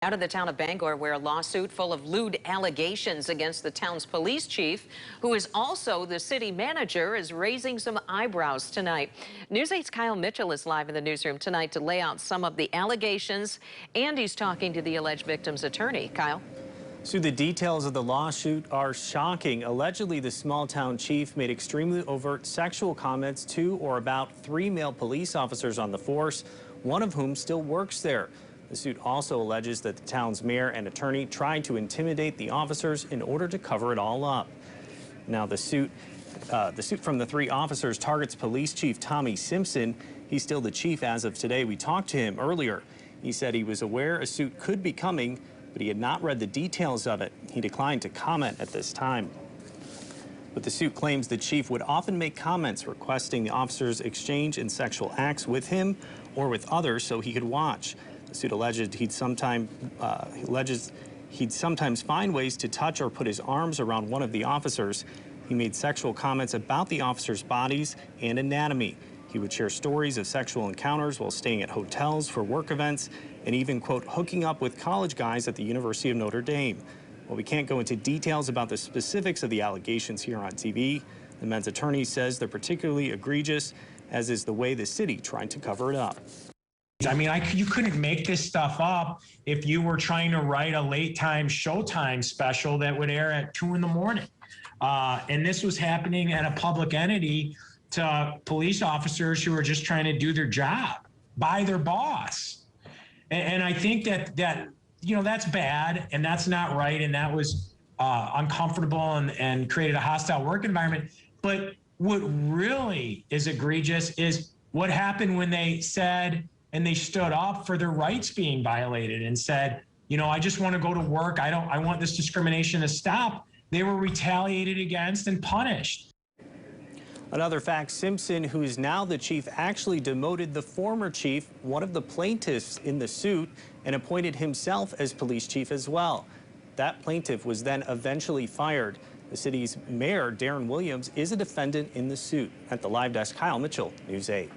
Out of the town of Bangor, where a lawsuit full of lewd allegations against the town's police chief, who is also the city manager, is raising some eyebrows tonight. News 8's Kyle Mitchell is live in the newsroom tonight to lay out some of the allegations, and he's talking to the alleged victim's attorney. Kyle? So the details of the lawsuit are shocking. Allegedly, the small-town chief made extremely overt sexual comments to or about 3 male police officers on the force, one of whom still works there. The suit also alleges that the town's mayor and attorney tried to intimidate the officers in order to cover it all up. Now, the suit from the 3 officers targets Police Chief Tommy Simpson. He's still the chief as of today. We talked to him earlier. He said he was aware a suit could be coming, but he had not read the details of it. He declined to comment at this time. But the suit claims the chief would often make comments requesting the officers exchange in sexual acts with him or with others so he could watch. The suit alleged he'd sometimes find ways to touch or put his arms around one of the officers. He made sexual comments about the officers' bodies and anatomy. He would share stories of sexual encounters while staying at hotels for work events and even, quote, hooking up with college guys at the University of Notre Dame. While we can't go into details about the specifics of the allegations here on TV, the men's attorney says they're particularly egregious, as is the way the city tried to cover it up. I mean, you couldn't make this stuff up if you were trying to write a late time Showtime special that would air at 2 in the morning. And this was happening at a public entity to police officers who were just trying to do their job by their boss. And I think that that's bad and that's not right. And that was uncomfortable and created a hostile work environment. But what really is egregious is what happened when they said, and they stood up for their rights being violated and said, you know, I just want to go to work. I want this discrimination to stop. They were retaliated against and punished. Another fact, Simpson, who is now the chief, actually demoted the former chief, one of the plaintiffs in the suit, and appointed himself as police chief as well. That plaintiff was then eventually fired. The city's mayor, Darren Williams, is a defendant in the suit. At the live desk, Kyle Mitchell, News 8.